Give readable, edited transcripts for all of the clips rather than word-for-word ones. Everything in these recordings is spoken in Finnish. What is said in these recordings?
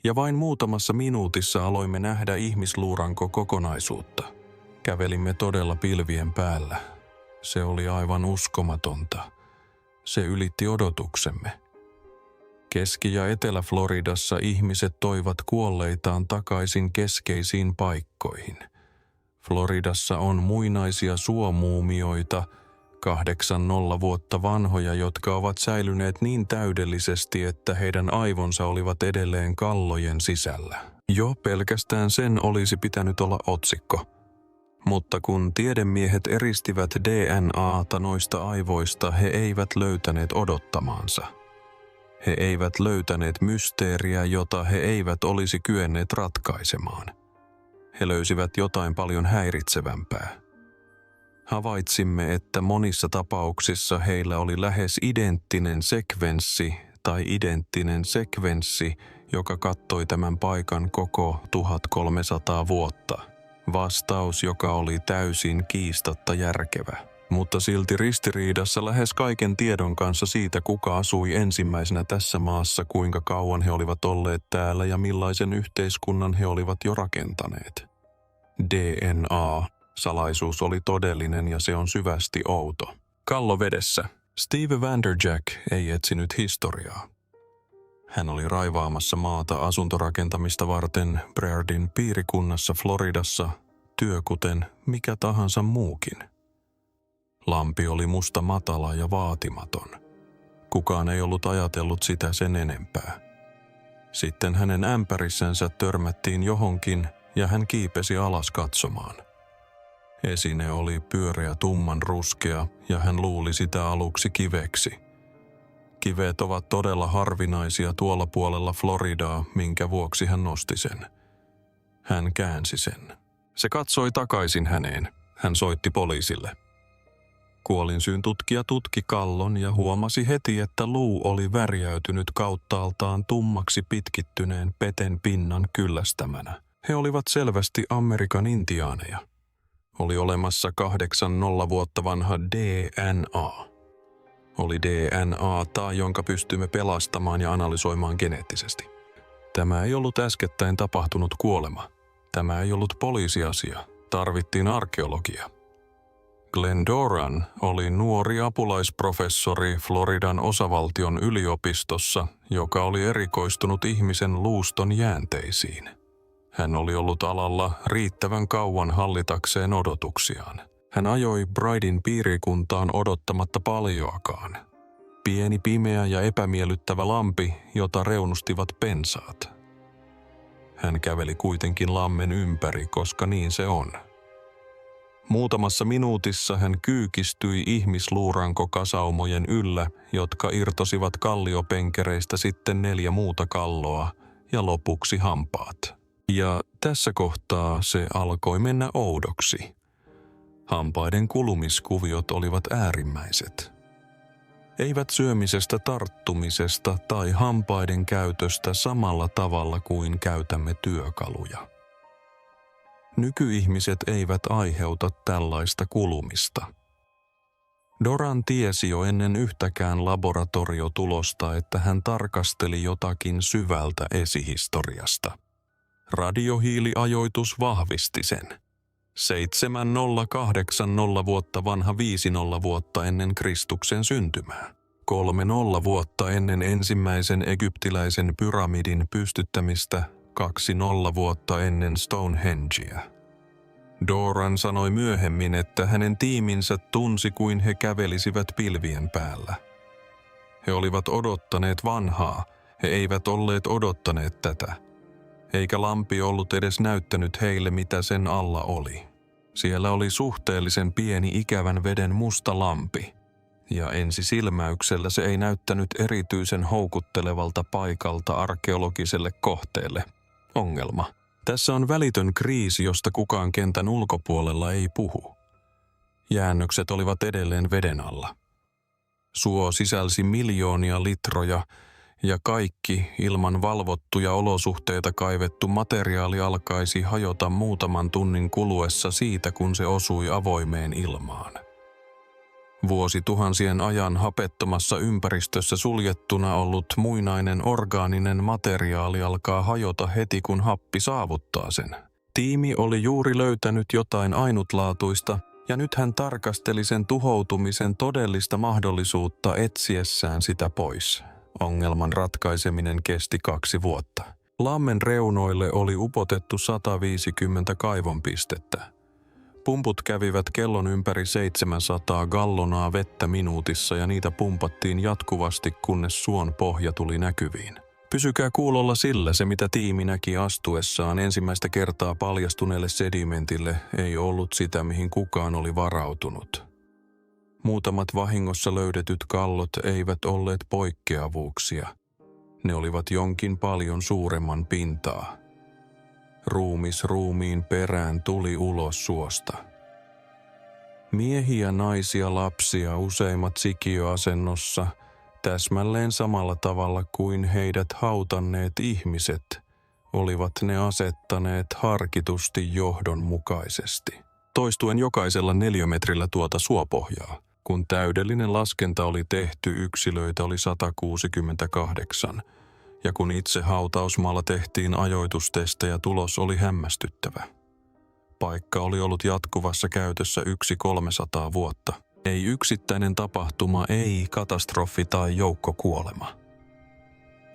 Ja vain muutamassa minuutissa aloimme nähdä ihmisluuranko kokonaisuutta. Kävelimme todella pilvien päällä. Se oli aivan uskomatonta. Se ylitti odotuksemme. Keski- ja Etelä-Floridassa ihmiset toivat kuolleitaan takaisin keskeisiin paikkoihin. Floridassa on muinaisia suomuumioita, 80 vuotta vanhoja, jotka ovat säilyneet niin täydellisesti, että heidän aivonsa olivat edelleen kallojen sisällä. Jo pelkästään sen olisi pitänyt olla otsikko. Mutta kun tiedemiehet eristivät DNA:ta noista aivoista, he eivät löytäneet odottamaansa. He eivät löytäneet mysteeriä, jota he eivät olisi kyenneet ratkaisemaan. He löysivät jotain paljon häiritsevämpää. Havaitsimme, että monissa tapauksissa heillä oli lähes identtinen sekvenssi, joka kattoi tämän paikan koko 1300 vuotta. Vastaus, joka oli täysin kiistatta järkevä, mutta silti ristiriidassa lähes kaiken tiedon kanssa siitä, kuka asui ensimmäisenä tässä maassa, kuinka kauan he olivat olleet täällä ja millaisen yhteiskunnan he olivat jo rakentaneet. DNA-salaisuus oli todellinen ja se on syvästi outo. Kallo vedessä. Steve Vanderjack ei etsinyt historiaa. Hän oli raivaamassa maata asuntorakentamista varten Brairdin piirikunnassa Floridassa, työ kuten mikä tahansa muukin. Lampi oli musta matala ja vaatimaton. Kukaan ei ollut ajatellut sitä sen enempää. Sitten hänen ämpärissänsä törmättiin johonkin ja hän kiipesi alas katsomaan. Esine oli pyöreä tumman ruskea ja hän luuli sitä aluksi kiveksi. Kivet ovat todella harvinaisia tuolla puolella Floridaa, minkä vuoksi hän nosti sen. Hän käänsi sen. Se katsoi takaisin häneen. Hän soitti poliisille. Kuolinsyyn tutkija tutki kallon ja huomasi heti, että luu oli värjäytynyt kauttaaltaan tummaksi pitkittyneen peten pinnan kyllästämänä. He olivat selvästi Amerikan intiaaneja. Oli olemassa 80 vuotta vanha DNA. Oli DNA:ta, jonka pystymme pelastamaan ja analysoimaan geneettisesti. Tämä ei ollut äskettäin tapahtunut kuolema. Tämä ei ollut poliisiasia. Tarvittiin arkeologia. Glenn Doran oli nuori apulaisprofessori Floridan osavaltion yliopistossa, joka oli erikoistunut ihmisen luuston jäänteisiin. Hän oli ollut alalla riittävän kauan hallitakseen odotuksiaan. Hän ajoi Brairdin piirikuntaan odottamatta paljoakaan. Pieni, pimeä ja epämiellyttävä lampi, jota reunustivat pensaat. Hän käveli kuitenkin lammen ympäri, koska niin se on. Muutamassa minuutissa hän kyykistyi ihmisluurankokasaumojen yllä, jotka irtosivat kalliopenkereistä sitten 4 muuta kalloa ja lopuksi hampaat. Ja tässä kohtaa se alkoi mennä oudoksi. Hampaiden kulumiskuviot olivat äärimmäiset. Eivät syömisestä, tarttumisesta tai hampaiden käytöstä samalla tavalla kuin käytämme työkaluja. Nykyihmiset eivät aiheuta tällaista kulumista. Doran tiesi jo ennen yhtäkään laboratoriotulosta, että hän tarkasteli jotakin syvältä esihistoriasta. Radiohiiliajoitus vahvisti sen. 7080 vuotta vanha 50 vuotta ennen Kristuksen syntymää. 30 vuotta ennen ensimmäisen egyptiläisen pyramidin pystyttämistä, 20 vuotta ennen Stonehengea. Doran sanoi myöhemmin, että hänen tiiminsä tunsi kuin he kävelisivät pilvien päällä. He olivat odottaneet vanhaa, he eivät olleet odottaneet tätä. Eikä lampi ollut edes näyttänyt heille, mitä sen alla oli. Siellä oli suhteellisen pieni ikävän veden musta lampi, ja ensisilmäyksellä se ei näyttänyt erityisen houkuttelevalta paikalta arkeologiselle kohteelle. Ongelma. Tässä on välitön kriisi, josta kukaan kentän ulkopuolella ei puhu. Jäännökset olivat edelleen veden alla. Suo sisälsi miljoonia litroja, ja kaikki ilman valvottuja olosuhteita kaivettu materiaali alkaisi hajota muutaman tunnin kuluessa siitä, kun se osui avoimeen ilmaan. Vuosituhansien ajan hapettomassa ympäristössä suljettuna ollut muinainen orgaaninen materiaali alkaa hajota heti, kun happi saavuttaa sen. Tiimi oli juuri löytänyt jotain ainutlaatuista, ja nyt hän tarkasteli sen tuhoutumisen todellista mahdollisuutta etsiessään sitä pois. Ongelman ratkaiseminen kesti 2 vuotta. Lammen reunoille oli upotettu 150 kaivonpistettä. Pumput kävivät kellon ympäri 700 gallonaa vettä minuutissa ja niitä pumpattiin jatkuvasti, kunnes suon pohja tuli näkyviin. Pysykää kuulolla, sillä se mitä tiimi näki astuessaan ensimmäistä kertaa paljastuneelle sedimentille ei ollut sitä, mihin kukaan oli varautunut. Muutamat vahingossa löydetyt kallot eivät olleet poikkeavuuksia. Ne olivat jonkin paljon suuremman pintaa. Ruumis ruumiin perään tuli ulos suosta. Miehiä, naisia, lapsia, useimmat sikiöasennossa, täsmälleen samalla tavalla kuin heidät hautanneet ihmiset, olivat ne asettaneet harkitusti johdonmukaisesti, toistuen jokaisella neliömetrillä tuota suopohjaa. Kun täydellinen laskenta oli tehty, yksilöitä oli 168, ja kun itse hautausmaalla tehtiin ajoitustestejä, tulos oli hämmästyttävä. Paikka oli ollut jatkuvassa käytössä 300 vuotta. Ei yksittäinen tapahtuma, ei katastrofi tai joukkokuolema.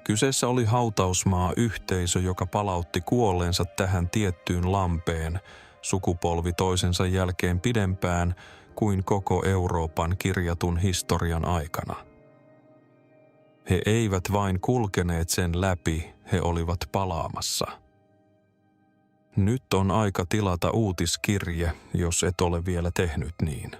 Kyseessä oli hautausmaa-yhteisö, joka palautti kuolleensa tähän tiettyyn lampeen sukupolvi toisensa jälkeen pidempään kuin koko Euroopan kirjatun historian aikana. He eivät vain kulkeneet sen läpi, he olivat palaamassa. Nyt on aika tilata uutiskirje, jos et ole vielä tehnyt niin.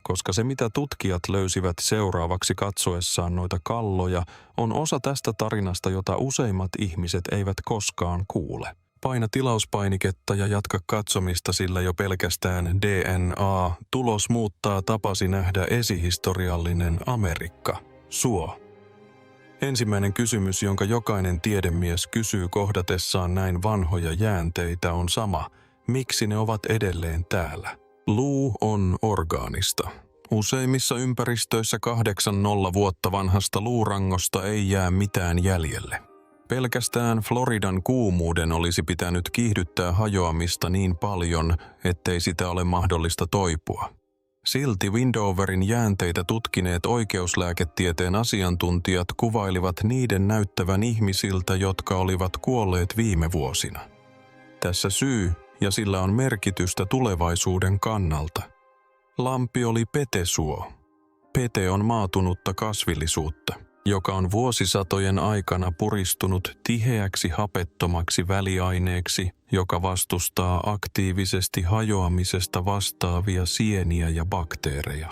Koska se, mitä tutkijat löysivät seuraavaksi katsoessaan noita kalloja, on osa tästä tarinasta, jota useimmat ihmiset eivät koskaan kuule. Paina tilauspainiketta ja jatka katsomista, sillä jo pelkästään DNA-tulos muuttaa tapasi nähdä esihistoriallinen Amerikka. Suo. Ensimmäinen kysymys, jonka jokainen tiedemies kysyy kohdatessaan näin vanhoja jäänteitä, on sama: miksi ne ovat edelleen täällä? Luu on orgaanista. Useimmissa ympäristöissä 80 vuotta vanhasta luurangosta ei jää mitään jäljelle. Pelkästään Floridan kuumuuden olisi pitänyt kiihdyttää hajoamista niin paljon, ettei sitä ole mahdollista toipua. Silti Windoverin jäänteitä tutkineet oikeuslääketieteen asiantuntijat kuvailivat niiden näyttävän ihmisiltä, jotka olivat kuolleet viime vuosina. Tässä syy, ja sillä on merkitystä tulevaisuuden kannalta. Lampi oli petesuo. Pete on maatunutta kasvillisuutta, joka on vuosisatojen aikana puristunut tiheäksi hapettomaksi väliaineeksi, joka vastustaa aktiivisesti hajoamisesta vastaavia sieniä ja bakteereja.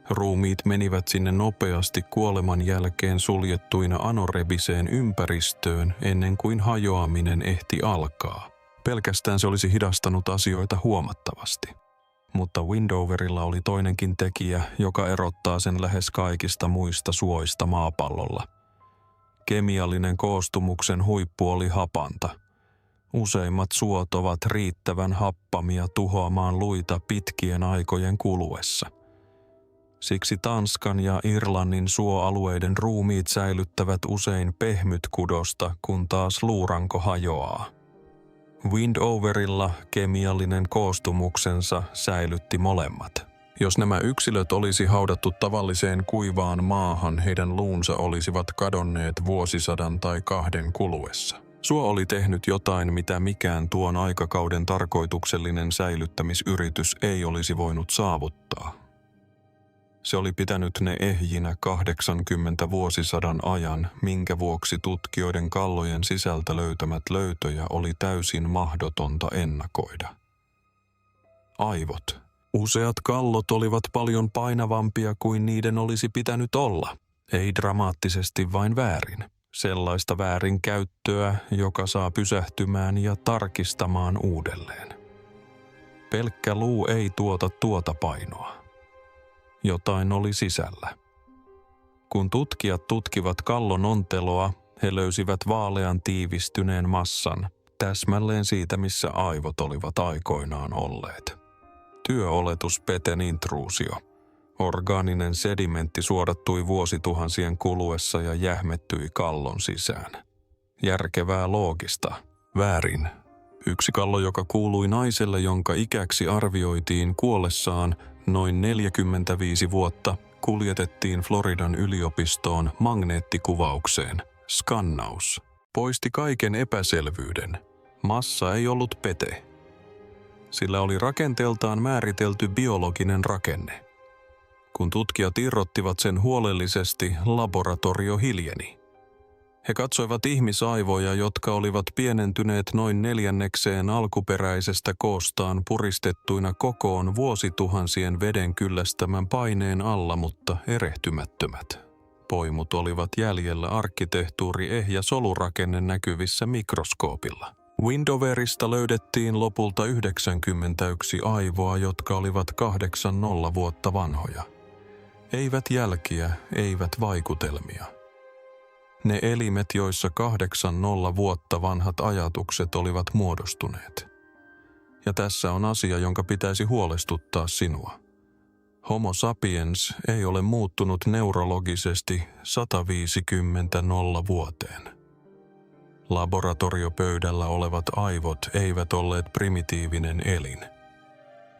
Ruumiit menivät sinne nopeasti kuoleman jälkeen suljettuina anorebiseen ympäristöön ennen kuin hajoaminen ehti alkaa. Pelkästään se olisi hidastanut asioita huomattavasti. Mutta Windoverilla oli toinenkin tekijä, joka erottaa sen lähes kaikista muista suoista maapallolla. Kemiallinen koostumuksen huippu oli hapanta. Useimmat suot ovat riittävän happamia tuhoamaan luita pitkien aikojen kuluessa. Siksi Tanskan ja Irlannin suoalueiden ruumiit säilyttävät usein pehmytkudosta, kun taas luuranko hajoaa. Windoverilla kemiallinen koostumuksensa säilytti molemmat. Jos nämä yksilöt olisi haudattu tavalliseen kuivaan maahan, heidän luunsa olisivat kadonneet vuosisadan tai 2 kuluessa. Suo oli tehnyt jotain, mitä mikään tuon aikakauden tarkoituksellinen säilyttämisyritys ei olisi voinut saavuttaa. Se oli pitänyt ne ehjinä 80 vuosisadan ajan, minkä vuoksi tutkijoiden kallojen sisältä löytämät löytöjä oli täysin mahdotonta ennakoida. Aivot. Useat kallot olivat paljon painavampia kuin niiden olisi pitänyt olla. Ei dramaattisesti, vain väärin. Sellaista väärinkäyttöä, joka saa pysähtymään ja tarkistamaan uudelleen. Pelkkä luu ei tuota tuota painoa. Jotain oli sisällä. Kun tutkijat tutkivat kallon onteloa, he löysivät vaalean tiivistyneen massan, täsmälleen siitä, missä aivot olivat aikoinaan olleet. Työoletus Peten intruusio. Orgaaninen sedimentti suodattui vuosituhansien kuluessa ja jähmettyi kallon sisään. Järkevää loogista. Väärin. Yksi kallo, joka kuului naiselle, jonka ikäksi arvioitiin kuollessaan noin 45 vuotta, kuljetettiin Floridan yliopistoon magneettikuvaukseen. Skannaus poisti kaiken epäselvyyden. Massa ei ollut pete. Sillä oli rakenteeltaan määritelty biologinen rakenne. Kun tutkijat irrottivat sen huolellisesti, laboratorio hiljeni. He katsoivat ihmisaivoja, jotka olivat pienentyneet noin 4/4 alkuperäisestä koostaan puristettuina kokoon vuosituhansien veden kyllästämän paineen alla, mutta erehtymättömät. Poimut olivat jäljellä arkkitehtuuri- ja solurakenne näkyvissä mikroskoopilla. Windoverista löydettiin lopulta 91 aivoa, jotka olivat 80 vuotta vanhoja. Eivät jälkiä, eivät vaikutelmia. Ne elimet, joissa 80 vuotta vanhat ajatukset olivat muodostuneet. Ja tässä on asia, jonka pitäisi huolestuttaa sinua. Homo sapiens ei ole muuttunut neurologisesti 150 vuoteen. Laboratoriopöydällä olevat aivot eivät olleet primitiivinen elin.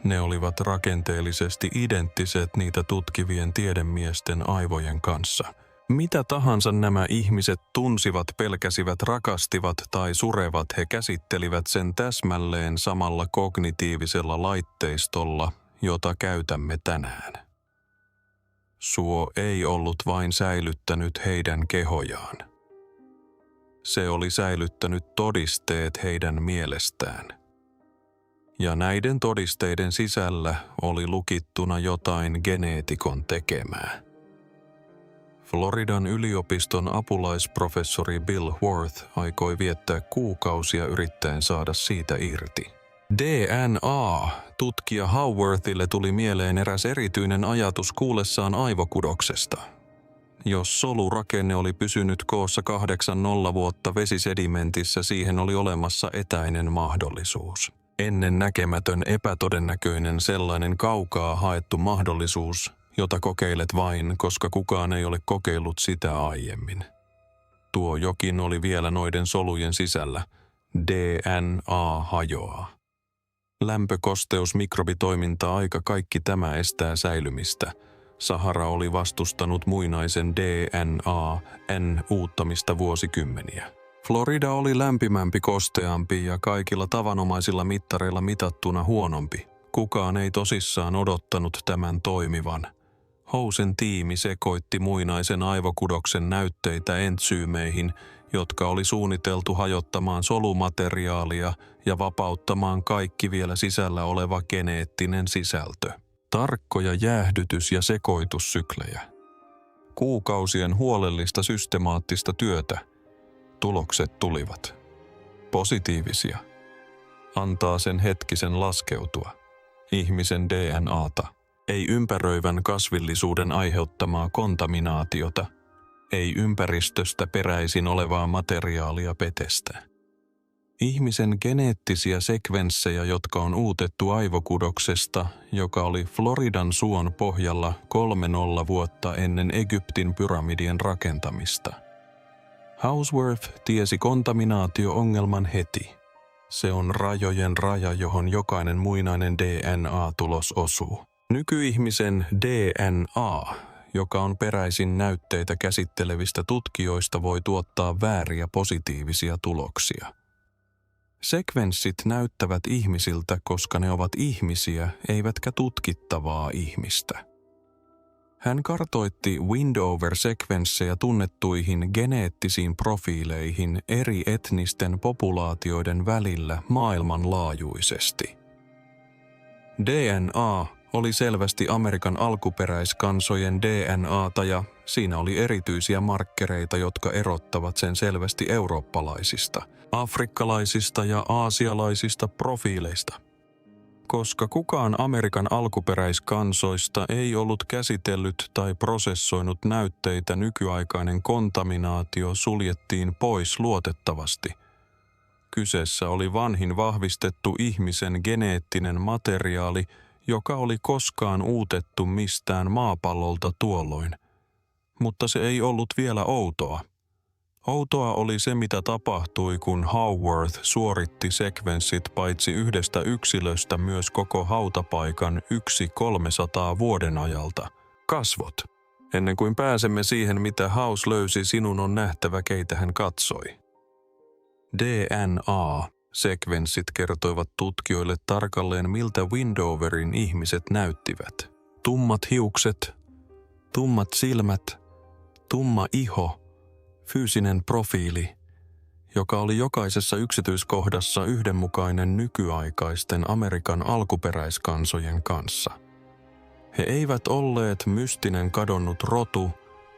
Ne olivat rakenteellisesti identtiset niitä tutkivien tiedemiesten aivojen kanssa. Mitä tahansa nämä ihmiset tunsivat, pelkäsivät, rakastivat tai surevat, he käsittelivät sen täsmälleen samalla kognitiivisella laitteistolla, jota käytämme tänään. Suo ei ollut vain säilyttänyt heidän kehojaan. Se oli säilyttänyt todisteet heidän mielestään. Ja näiden todisteiden sisällä oli lukittuna jotain geneetikon tekemää. Floridan yliopiston apulaisprofessori Bill Worth aikoi viettää kuukausia yrittäen saada siitä irti. DNA. Tutkija Howarthille tuli mieleen eräs erityinen ajatus kuullessaan aivokudoksesta. Jos solurakenne oli pysynyt koossa 80 vuotta vesisedimentissä, siihen oli olemassa etäinen mahdollisuus. Ennen näkemätön, epätodennäköinen, sellainen kaukaa haettu mahdollisuus, jota kokeilet vain, koska kukaan ei ole kokeillut sitä aiemmin. Tuo jokin oli vielä noiden solujen sisällä. DNA hajoaa. Lämpö, kosteus, mikrobitoiminta, aika, kaikki tämä estää säilymistä. Sahara oli vastustanut muinaisen DNA:n uuttamista vuosikymmeniä. Florida oli lämpimämpi, kosteampi ja kaikilla tavanomaisilla mittareilla mitattuna huonompi. Kukaan ei tosissaan odottanut tämän toimivan. Housen tiimi sekoitti muinaisen aivokudoksen näytteitä entsyymeihin, jotka oli suunniteltu hajottamaan solumateriaalia ja vapauttamaan kaikki vielä sisällä oleva geneettinen sisältö. Tarkkoja jäähdytys- ja sekoitussyklejä. Kuukausien huolellista systemaattista työtä. Tulokset tulivat. Positiivisia. Antaa sen hetkisen laskeutua. Ihmisen DNAta. Ei ympäröivän kasvillisuuden aiheuttamaa kontaminaatiota. Ei ympäristöstä peräisin olevaa materiaalia petestä. Ihmisen geneettisiä sekvenssejä, jotka on uutettu aivokudoksesta, joka oli Floridan suon pohjalla 30 vuotta ennen Egyptin pyramidien rakentamista. Houworth tiesi kontaminaatio-ongelman heti. Se on rajojen raja, johon jokainen muinainen DNA-tulos osuu. Nykyihmisen DNA, joka on peräisin näytteitä käsittelevistä tutkijoista, voi tuottaa vääriä positiivisia tuloksia. Sekvenssit näyttävät ihmisiltä, koska ne ovat ihmisiä, eivätkä tutkittavaa ihmistä. Hän kartoitti Windover-sekvenssejä tunnettuihin geneettisiin profiileihin eri etnisten populaatioiden välillä maailmanlaajuisesti. DNA oli selvästi Amerikan alkuperäiskansojen DNAta ja siinä oli erityisiä markkereita, jotka erottavat sen selvästi eurooppalaisista, afrikkalaisista ja aasialaisista profiileista. Koska kukaan Amerikan alkuperäiskansoista ei ollut käsitellyt tai prosessoinut näytteitä, nykyaikainen kontaminaatio suljettiin pois luotettavasti. Kyseessä oli vanhin vahvistettu ihmisen geneettinen materiaali, joka oli koskaan uutettu mistään maapallolta tuolloin, mutta se ei ollut vielä outoa. Outoa oli se, mitä tapahtui, kun Howarth suoritti sekvenssit paitsi yhdestä yksilöstä myös koko hautapaikan 300 vuoden ajalta. Kasvot. Ennen kuin pääsemme siihen, mitä House löysi, sinun on nähtävä, keitä hän katsoi. DNA-sekvenssit kertoivat tutkijoille tarkalleen, miltä Windoverin ihmiset näyttivät. Tummat hiukset, tummat silmät, tumma iho, fyysinen profiili, joka oli jokaisessa yksityiskohdassa yhdenmukainen nykyaikaisten Amerikan alkuperäiskansojen kanssa. He eivät olleet mystinen kadonnut rotu,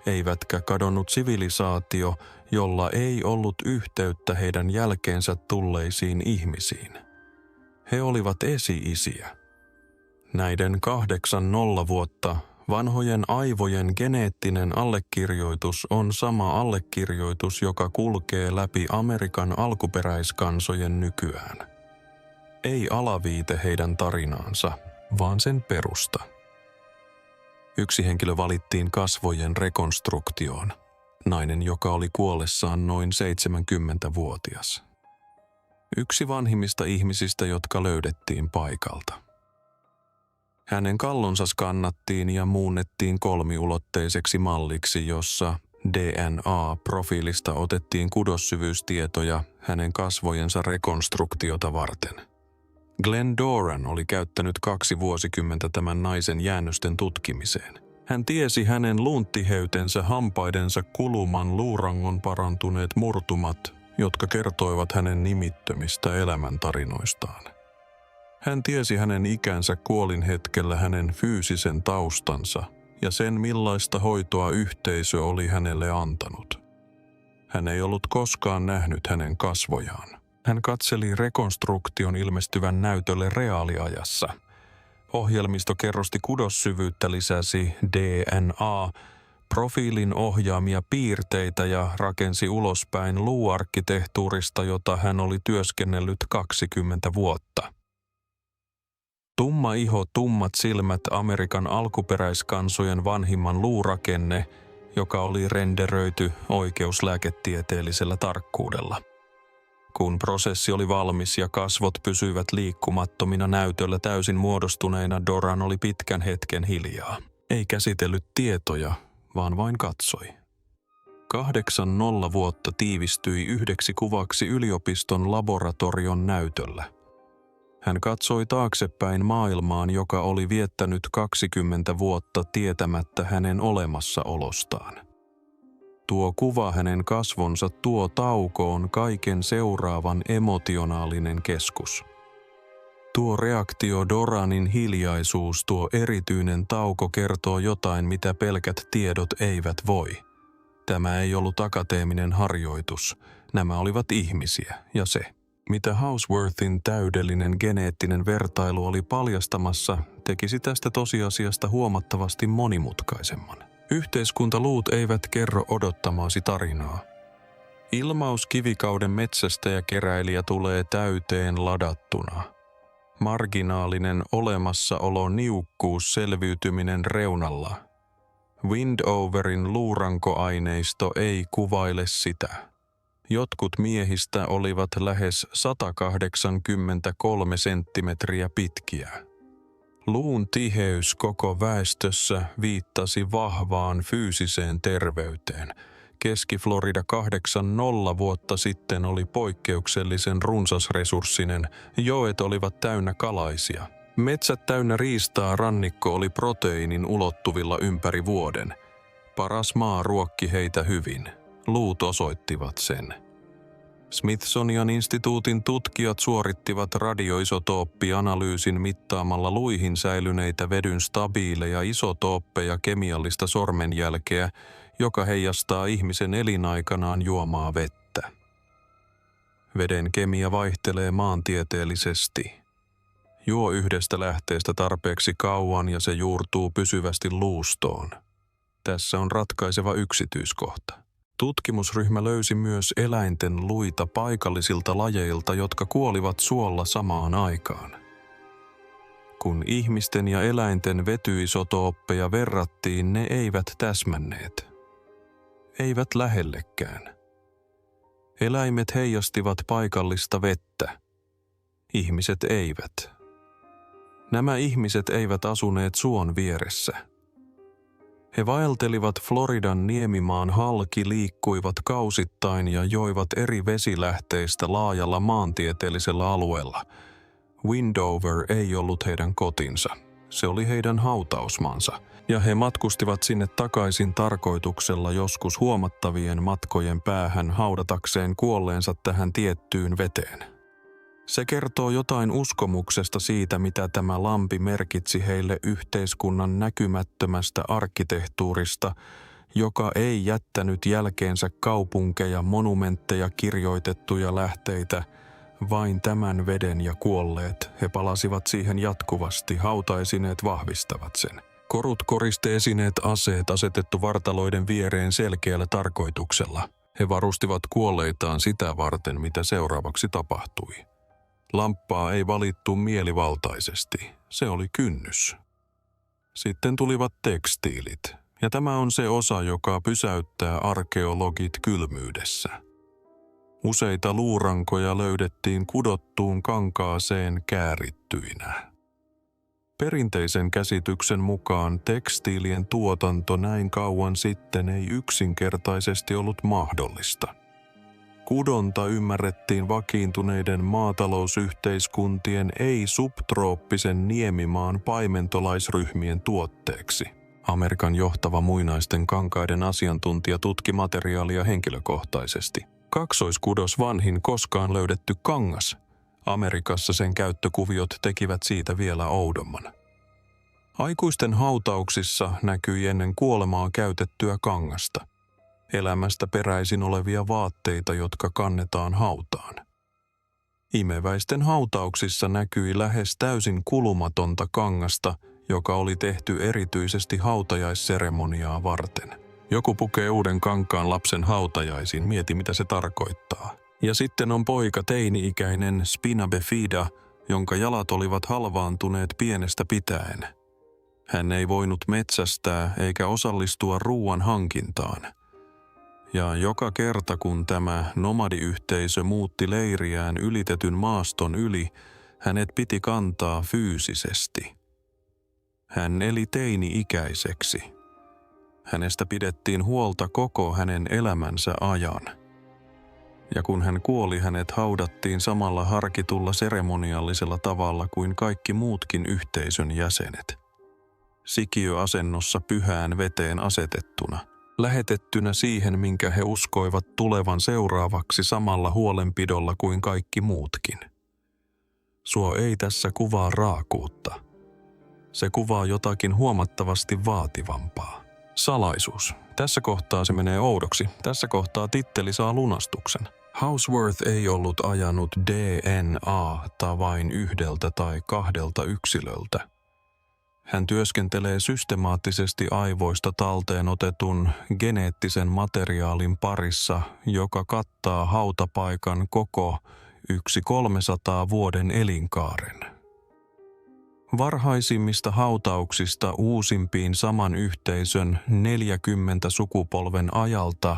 eivätkä kadonnut sivilisaatio, jolla ei ollut yhteyttä heidän jälkeensä tulleisiin ihmisiin. He olivat esi-isiä. Näiden 8 nollavuotta vanhojen aivojen geneettinen allekirjoitus on sama allekirjoitus, joka kulkee läpi Amerikan alkuperäiskansojen nykyään. Ei alaviite heidän tarinaansa, vaan sen perusta. Yksi henkilö valittiin kasvojen rekonstruktioon, nainen, joka oli kuollessaan noin 70-vuotias. Yksi vanhimmista ihmisistä, jotka löydettiin paikalta. Hänen kallonsa skannattiin ja muunnettiin kolmiulotteiseksi malliksi, jossa DNA-profiilista otettiin kudossyvyystietoja hänen kasvojensa rekonstruktiota varten. Glenn Doran oli käyttänyt 2 vuosikymmentä tämän naisen jäännösten tutkimiseen. Hän tiesi hänen luuntiheytensä, hampaidensa kuluman, luurangon parantuneet murtumat, jotka kertoivat hänen nimittömistä elämäntarinoistaan. Hän tiesi hänen ikänsä kuolinhetkellä, hänen fyysisen taustansa ja sen, millaista hoitoa yhteisö oli hänelle antanut. Hän ei ollut koskaan nähnyt hänen kasvojaan. Hän katseli rekonstruktion ilmestyvän näytölle reaaliajassa. Ohjelmistokerrosti kudossyvyyttä, lisäsi DNA, profiilin ohjaamia piirteitä ja rakensi ulospäin luuarkkitehtuurista, jota hän oli työskennellyt 20 vuotta. Tumma iho, tummat silmät, Amerikan alkuperäiskansojen vanhimman luurakenne, joka oli renderöity oikeuslääketieteellisellä tarkkuudella. Kun prosessi oli valmis ja kasvot pysyivät liikkumattomina näytöllä täysin muodostuneina, Doran oli pitkän hetken hiljaa. Ei käsitellyt tietoja, vaan vain katsoi. 8 nollavuotta tiivistyi yhdeksi kuvaksi yliopiston laboratorion näytöllä. Hän katsoi taaksepäin maailmaan, joka oli viettänyt 20 vuotta tietämättä hänen olemassaolostaan. Tuo kuva, hänen kasvonsa, tuo tauko on kaiken seuraavan emotionaalinen keskus. Tuo reaktio, Doranin hiljaisuus, tuo erityinen tauko kertoo jotain, mitä pelkät tiedot eivät voi. Tämä ei ollut akateeminen harjoitus. Nämä olivat ihmisiä, ja se, mitä Houseworthin täydellinen geneettinen vertailu oli paljastamassa, tekisi tästä tosiasiasta huomattavasti monimutkaisemman. Yhteiskuntaluut eivät kerro odottamaasi tarinaa. Ilmaus kivikauden metsästä ja keräilijä tulee täyteen ladattuna. Marginaalinen olemassaolo, niukkuus, selviytyminen reunalla. Windoverin luurankoaineisto ei kuvaile sitä. Jotkut miehistä olivat lähes 183 senttimetriä pitkiä. Luun tiheys koko väestössä viittasi vahvaan fyysiseen terveyteen. Keski-Florida 8 nollavuotta sitten oli poikkeuksellisen runsasresurssinen, joet olivat täynnä kalaisia. Metsät täynnä riistaa, rannikko oli proteiinin ulottuvilla ympäri vuoden. Paras maa ruokki heitä hyvin. Luut osoittivat sen. Smithsonian instituutin tutkijat suorittivat radioisotooppianalyysin mittaamalla luihin säilyneitä vedyn stabiileja isotooppeja kemiallista sormenjälkeä, joka heijastaa ihmisen elinaikanaan juomaa vettä. Veden kemia vaihtelee maantieteellisesti. Juo yhdestä lähteestä tarpeeksi kauan ja se juurtuu pysyvästi luustoon. Tässä on ratkaiseva yksityiskohta. Tutkimusryhmä löysi myös eläinten luita paikallisilta lajeilta, jotka kuolivat suolla samaan aikaan. Kun ihmisten ja eläinten vetyisotooppeja verrattiin, ne eivät täsmänneet. Eivät lähellekään. Eläimet heijastivat paikallista vettä. Ihmiset eivät. Nämä ihmiset eivät asuneet suon vieressä. He vaeltelivat Floridan niemimaan halki, liikkuivat kausittain ja joivat eri vesilähteistä laajalla maantieteellisellä alueella. Windover ei ollut heidän kotinsa. Se oli heidän hautausmaansa, ja he matkustivat sinne takaisin tarkoituksella joskus huomattavien matkojen päähän haudatakseen kuolleensa tähän tiettyyn veteen. Se kertoo jotain uskomuksesta siitä, mitä tämä lampi merkitsi heille yhteiskunnan näkymättömästä arkkitehtuurista, joka ei jättänyt jälkeensä kaupunkeja, monumentteja, kirjoitettuja lähteitä, vain tämän veden ja kuolleet. He palasivat siihen jatkuvasti, hautaesineet vahvistavat sen. Korut, koristeesineet, aseet asetettu vartaloiden viereen selkeällä tarkoituksella. He varustivat kuolleitaan sitä varten, mitä seuraavaksi tapahtui. Lamppaa ei valittu mielivaltaisesti. Se oli kynnys. Sitten tulivat tekstiilit, ja tämä on se osa, joka pysäyttää arkeologit kylmyydessä. Useita luurankoja löydettiin kudottuun kankaaseen käärittyinä. Perinteisen käsityksen mukaan tekstiilien tuotanto näin kauan sitten ei yksinkertaisesti ollut mahdollista. Kudonta ymmärrettiin vakiintuneiden maatalousyhteiskuntien ei-subtrooppisen niemimaan paimentolaisryhmien tuotteeksi. Amerikan johtava muinaisten kankaiden asiantuntija tutki materiaalia henkilökohtaisesti. Kaksoiskudos vanhin koskaan löydetty kangas. Amerikassa sen käyttökuviot tekivät siitä vielä oudomman. Aikuisten hautauksissa näkyi ennen kuolemaa käytettyä kangasta. Elämästä peräisin olevia vaatteita, jotka kannetaan hautaan. Imeväisten hautauksissa näkyi lähes täysin kulumatonta kangasta, joka oli tehty erityisesti hautajaisseremoniaa varten. Joku pukee uuden kankaan lapsen hautajaisiin, mieti mitä se tarkoittaa. Ja sitten on poika teini-ikäinen Spina bifida, jonka jalat olivat halvaantuneet pienestä pitäen. Hän ei voinut metsästää eikä osallistua ruuan hankintaan. Ja joka kerta kun tämä nomadiyhteisö muutti leiriään ylitetyn maaston yli, hänet piti kantaa fyysisesti. Hän eli teini-ikäiseksi. Hänestä pidettiin huolta koko hänen elämänsä ajan. Ja kun hän kuoli, hänet haudattiin samalla harkitulla seremoniallisella tavalla kuin kaikki muutkin yhteisön jäsenet. Sikiöasennossa pyhään veteen asetettuna, lähetettynä siihen, minkä he uskoivat tulevan seuraavaksi samalla huolenpidolla kuin kaikki muutkin. Suo ei tässä kuvaa raakuutta. Se kuvaa jotakin huomattavasti vaativampaa. Salaisuus. Tässä kohtaa se menee oudoksi. Tässä kohtaa titteli saa lunastuksen. Houseworth ei ollut ajanut DNA:ta vain yhdeltä tai kahdelta yksilöltä. Hän työskentelee systemaattisesti aivoista talteen otetun geneettisen materiaalin parissa, joka kattaa hautapaikan koko 300 vuoden elinkaaren. Varhaisimmista hautauksista uusimpiin saman yhteisön 40 sukupolven ajalta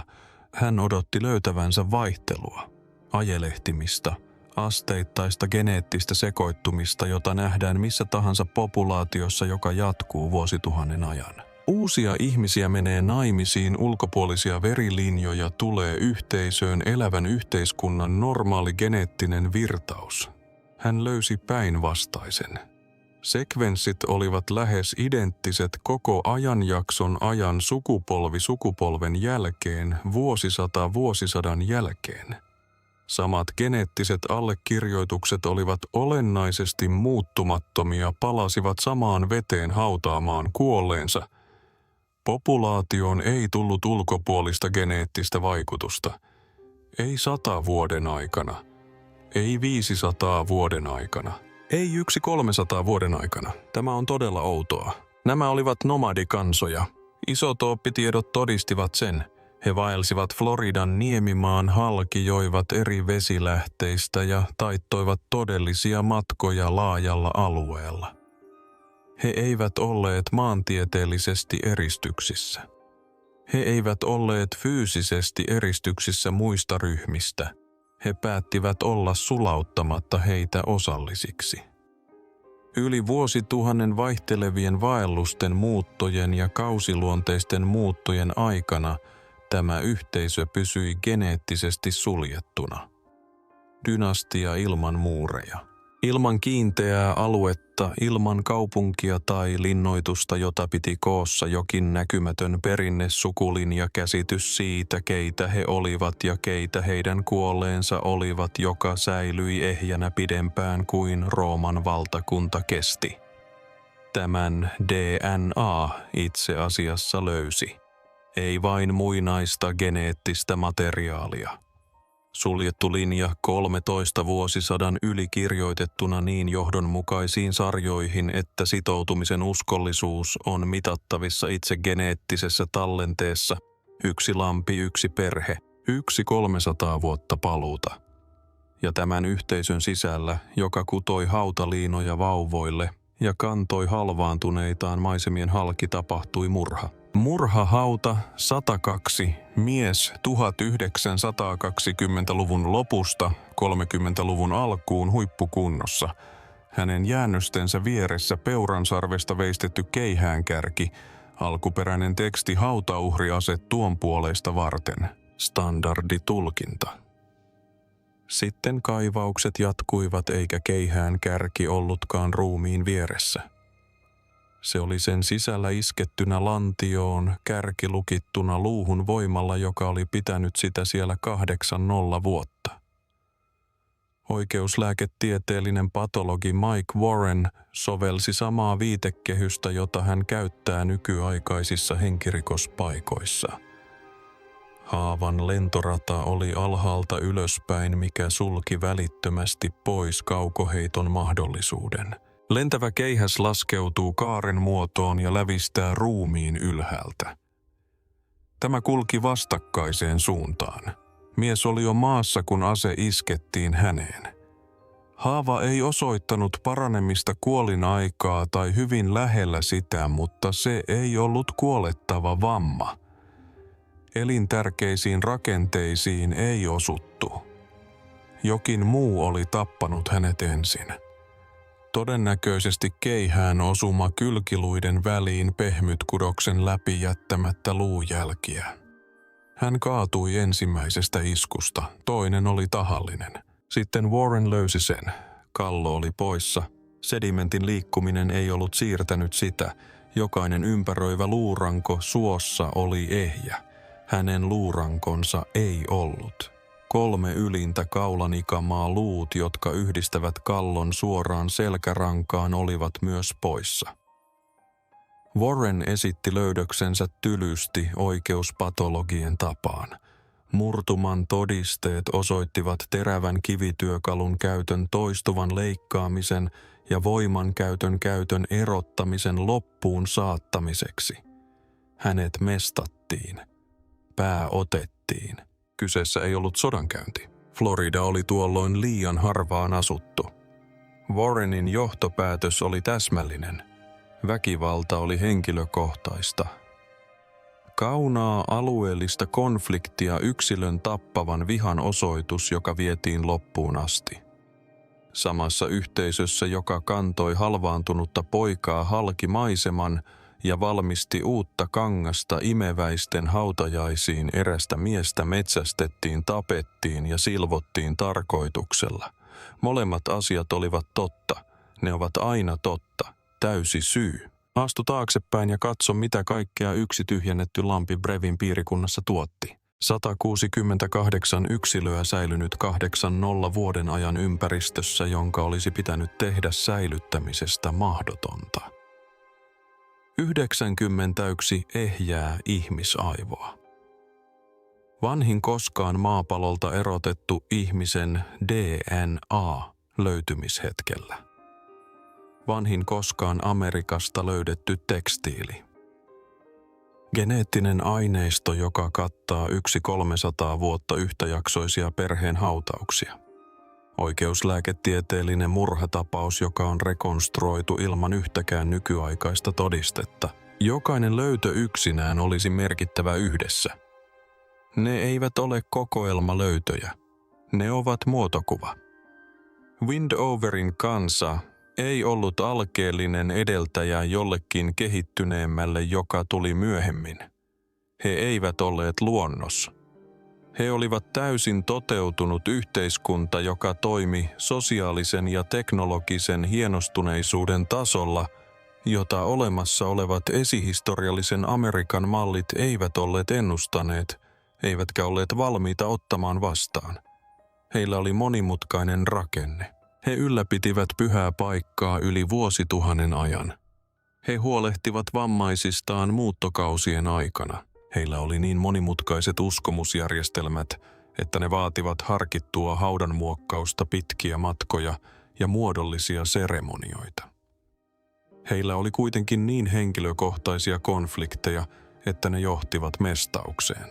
hän odotti löytävänsä vaihtelua, ajelehtimista, asteittaista geneettistä sekoittumista, jota nähdään missä tahansa populaatiossa, joka jatkuu vuosituhannen ajan. Uusia ihmisiä menee naimisiin, ulkopuolisia verilinjoja tulee yhteisöön, elävän yhteiskunnan normaali geneettinen virtaus. Hän löysi päinvastaisen. Sekvenssit olivat lähes identtiset koko ajanjakson ajan sukupolvi sukupolven jälkeen, vuosisata vuosisadan jälkeen. Samat geneettiset allekirjoitukset olivat olennaisesti muuttumattomia, palasivat samaan veteen hautaamaan kuolleensa. Populaatioon ei tullut ulkopuolista geneettistä vaikutusta. Ei 100 vuoden aikana. Ei 500 vuoden aikana. Ei 300 vuoden aikana. Tämä on todella outoa. Nämä olivat nomadikansoja. Isotooppitiedot todistivat sen. He vaelsivat Floridan niemimaan halki, joivat eri vesilähteistä ja taittoivat todellisia matkoja laajalla alueella. He eivät olleet maantieteellisesti eristyksissä. He eivät olleet fyysisesti eristyksissä muista ryhmistä. He päättivät olla sulauttamatta heitä osallisiksi. Yli vuosituhannen vaihtelevien vaellusten, muuttojen ja kausiluonteisten muuttojen aikana tämä yhteisö pysyi geneettisesti suljettuna. Dynastia ilman muureja. Ilman kiinteää aluetta, ilman kaupunkia tai linnoitusta, jota piti koossa jokin näkymätön perinnesukulinja, käsitys siitä, keitä he olivat ja keitä heidän kuolleensa olivat, joka säilyi ehjänä pidempään kuin Rooman valtakunta kesti. Tämän DNA itse asiassa löysi, ei vain muinaista geneettistä materiaalia. Suljettu linja 13 vuosisadan yli kirjoitettuna niin johdonmukaisiin sarjoihin, että sitoutumisen uskollisuus on mitattavissa itse geneettisessä tallenteessa. 1 lampi, 1 perhe, 1 300 vuotta paluuta. Ja tämän yhteisön sisällä, joka kutoi hautaliinoja vauvoille ja kantoi halvaantuneitaan maisemien halki, tapahtui murha. Murhahauta 102, mies 1920-luvun lopusta 30-luvun alkuun huippukunnossa. Hänen jäännöstensä vieressä peuransarvesta veistetty keihäänkärki, alkuperäinen teksti hautauhriase tuon puoleista varten, standarditulkinta. Sitten kaivaukset jatkuivat eikä keihäänkärki ollutkaan ruumiin vieressä. Se oli sen sisällä iskettynä lantioon, kärki lukittuna luuhun voimalla, joka oli pitänyt sitä siellä 80 vuotta. Oikeuslääketieteellinen patologi Mike Warren sovelsi samaa viitekehystä, jota hän käyttää nykyaikaisissa henkirikospaikoissa. Haavan lentorata oli alhaalta ylöspäin, mikä sulki välittömästi pois kaukoheiton mahdollisuuden. Lentävä keihäs laskeutuu kaaren muotoon ja lävistää ruumiin ylhäältä. Tämä kulki vastakkaiseen suuntaan. Mies oli jo maassa, kun ase iskettiin häneen. Haava ei osoittanut paranemista kuolinaikaa tai hyvin lähellä sitä, mutta se ei ollut kuolettava vamma. Elintärkeisiin rakenteisiin ei osuttu. Jokin muu oli tappanut hänet ensin. Todennäköisesti keihään osuma kylkiluiden väliin pehmytkudoksen läpi jättämättä luujälkiä. Hän kaatui ensimmäisestä iskusta, toinen oli tahallinen. Sitten Warren löysi sen. Kallo oli poissa. Sedimentin liikkuminen ei ollut siirtänyt sitä. Jokainen ympäröivä luuranko suossa oli ehjä. Hänen luurankonsa ei ollut. 3 ylintä kaulanikamaa luut, jotka yhdistävät kallon suoraan selkärankaan, olivat myös poissa. Warren esitti löydöksensä tylysti oikeuspatologien tapaan. Murtuman todisteet osoittivat terävän kivityökalun käytön toistuvan leikkaamisen ja voimankäytön erottamisen loppuun saattamiseksi. Hänet mestattiin. Pää otettiin. Kyseessä ei ollut sodankäynti. Florida oli tuolloin liian harvaan asuttu. Warrenin johtopäätös oli täsmällinen. Väkivalta oli henkilökohtaista. Kaunaa alueellista konfliktia yksilön tappavan vihan osoitus, joka vietiin loppuun asti. Samassa yhteisössä, joka kantoi halvaantunutta poikaa halki maiseman ja valmisti uutta kangasta imeväisten hautajaisiin, erästä miestä metsästettiin, tapettiin ja silvottiin tarkoituksella. Molemmat asiat olivat totta. Ne ovat aina totta. Täysi syy. Astu taaksepäin ja katso, mitä kaikkea yksi tyhjennetty lampi Brevin piirikunnassa tuotti. 168 yksilöä säilynyt 80 vuoden ajan ympäristössä, jonka olisi pitänyt tehdä säilyttämisestä mahdotonta. 91 ehjää ihmisaivoa. Vanhin koskaan maapallolta erotettu ihmisen DNA löytymishetkellä. Vanhin koskaan Amerikasta löydetty tekstiili. Geneettinen aineisto, joka kattaa 300 vuotta yhtäjaksoisia perheen hautauksia. Oikeuslääketieteellinen murhatapaus, joka on rekonstruoitu ilman yhtäkään nykyaikaista todistetta. Jokainen löytö yksinään olisi merkittävä yhdessä. Ne eivät ole kokoelmalöytöjä. Ne ovat muotokuva. Windoverin kansa ei ollut alkeellinen edeltäjä jollekin kehittyneemmälle, joka tuli myöhemmin. He eivät olleet luonnos. He olivat täysin toteutunut yhteiskunta, joka toimi sosiaalisen ja teknologisen hienostuneisuuden tasolla, jota olemassa olevat esihistoriallisen Amerikan mallit eivät olleet ennustaneet, eivätkä olleet valmiita ottamaan vastaan. Heillä oli monimutkainen rakenne. He ylläpitivät pyhää paikkaa yli vuosituhannen ajan. He huolehtivat vammaisistaan muuttokausien aikana. Heillä oli niin monimutkaiset uskomusjärjestelmät, että ne vaativat harkittua haudanmuokkausta, pitkiä matkoja ja muodollisia seremonioita. Heillä oli kuitenkin niin henkilökohtaisia konflikteja, että ne johtivat mestaukseen.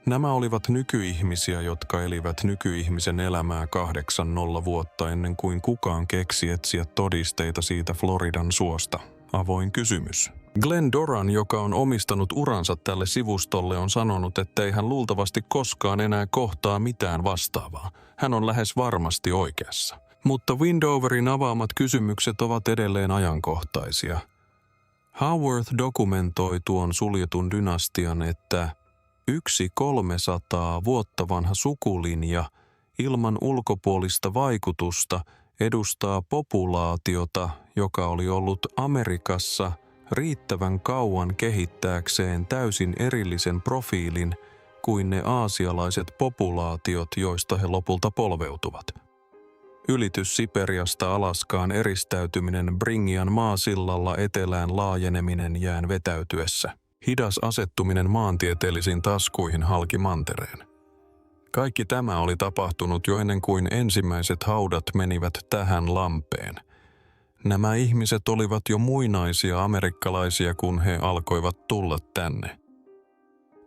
Nämä olivat nykyihmisiä, jotka elivät nykyihmisen elämää 80 vuotta ennen kuin kukaan keksi etsiä todisteita siitä Floridan suosta. Avoin kysymys. Glenn Doran, joka on omistanut uransa tälle sivustolle, on sanonut, ettei hän luultavasti koskaan enää kohtaa mitään vastaavaa. Hän on lähes varmasti oikeassa. Mutta Windoverin avaamat kysymykset ovat edelleen ajankohtaisia. Howarth dokumentoi tuon suljetun dynastian, että yksi 300 vuotta vanha sukulinja ilman ulkopuolista vaikutusta edustaa populaatiota, joka oli ollut Amerikassa riittävän kauan kehittääkseen täysin erillisen profiilin kuin ne aasialaiset populaatiot, joista he lopulta polveutuvat. Ylitys Siperiasta Alaskaan, eristäytyminen Bringian maasillalla, etelään laajeneminen jään vetäytyessä. Hidas asettuminen maantieteellisiin taskuihin halki mantereen. Kaikki tämä oli tapahtunut jo ennen kuin ensimmäiset haudat menivät tähän lampeen. Nämä ihmiset olivat jo muinaisia amerikkalaisia, kun he alkoivat tulla tänne.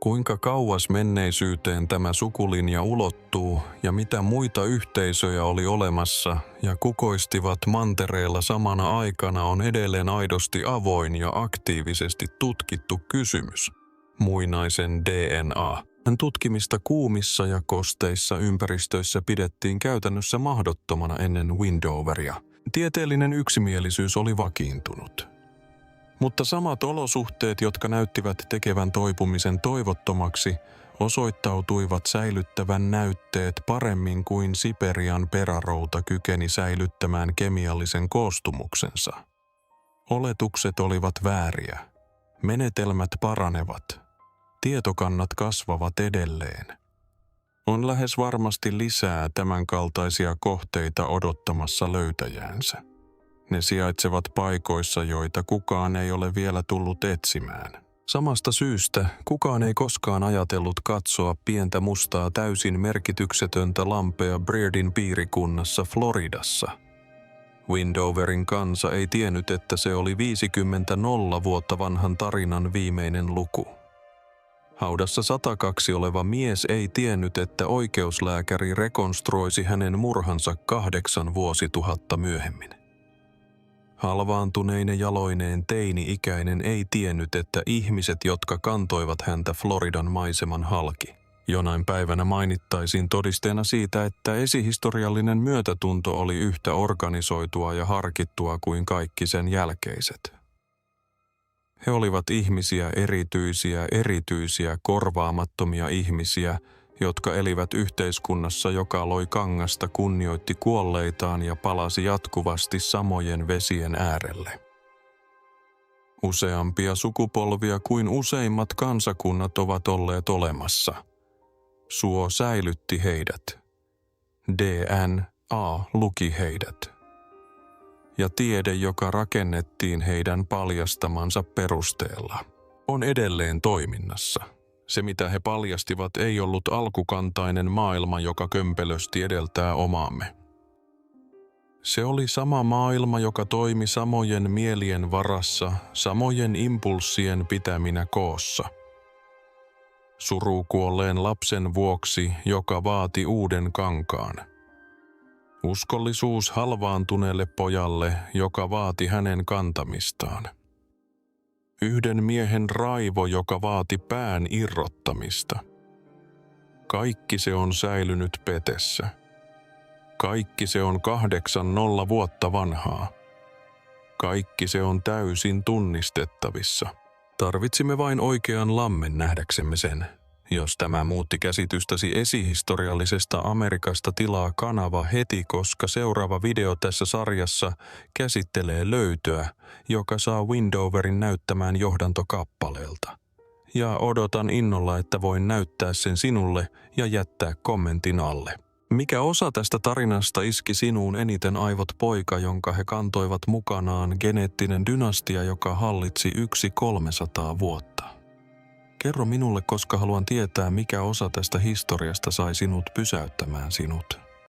Kuinka kauas menneisyyteen tämä sukulinja ulottuu ja mitä muita yhteisöjä oli olemassa ja kukoistivat mantereella samana aikana on edelleen aidosti avoin ja aktiivisesti tutkittu kysymys. Muinaisen DNA. Tutkimista kuumissa ja kosteissa ympäristöissä pidettiin käytännössä mahdottomana ennen Windoveria. Tieteellinen yksimielisyys oli vakiintunut. Mutta samat olosuhteet, jotka näyttivät tekevän toipumisen toivottomaksi, osoittautuivat säilyttävän näytteet paremmin kuin Siperian perärouta kykeni säilyttämään kemiallisen koostumuksensa. Oletukset olivat vääriä. Menetelmät paranevat. Tietokannat kasvavat edelleen. On lähes varmasti lisää tämänkaltaisia kohteita odottamassa löytäjäänsä. Ne sijaitsevat paikoissa, joita kukaan ei ole vielä tullut etsimään. Samasta syystä kukaan ei koskaan ajatellut katsoa pientä mustaa täysin merkityksetöntä lampea Bairdin piirikunnassa Floridassa. Windoverin kansa ei tiennyt, että se oli 50 vuotta vanhan tarinan viimeinen luku. Haudassa 102 oleva mies ei tiennyt, että oikeuslääkäri rekonstruoisi hänen murhansa 8 vuosituhatta myöhemmin. Halvaantuneinen jaloineen teini-ikäinen ei tiennyt, että ihmiset, jotka kantoivat häntä Floridan maiseman halki, jonain päivänä mainittaisiin todisteena siitä, että esihistoriallinen myötätunto oli yhtä organisoitua ja harkittua kuin kaikki sen jälkeiset. He olivat ihmisiä, erityisiä, korvaamattomia ihmisiä, jotka elivät yhteiskunnassa, joka loi kangasta, kunnioitti kuolleitaan ja palasi jatkuvasti samojen vesien äärelle. Useampia sukupolvia kuin useimmat kansakunnat ovat olleet olemassa. Suo säilytti heidät. DNA luki heidät. Ja tiede, joka rakennettiin heidän paljastamansa perusteella, on edelleen toiminnassa. Se, mitä he paljastivat, ei ollut alkukantainen maailma, joka kömpelösti edeltää omaamme. Se oli sama maailma, joka toimi samojen mielien varassa, samojen impulssien pitäminä koossa. Surukuolleen lapsen vuoksi, joka vaati uuden kankaan. Uskollisuus halvaantuneelle pojalle, joka vaati hänen kantamistaan. Yhden miehen raivo, joka vaati pään irrottamista. Kaikki se on säilynyt petessä. Kaikki se on 80 vuotta vanhaa. Kaikki se on täysin tunnistettavissa. Tarvitsimme vain oikean lammen nähdäksemme sen. Jos tämä muutti käsitystäsi esihistoriallisesta Amerikasta, tilaa kanava heti, koska seuraava video tässä sarjassa käsittelee löytöä, joka saa Windoverin näyttämään johdantokappaleelta. Ja odotan innolla, että voin näyttää sen sinulle ja jättää kommentin alle. Mikä osa tästä tarinasta iski sinuun eniten aivot, poika, jonka he kantoivat mukanaan, geneettinen dynastia, joka hallitsi 300 vuotta? Kerro minulle, koska haluan tietää, mikä osa tästä historiasta sai sinut pysäyttämään sinut.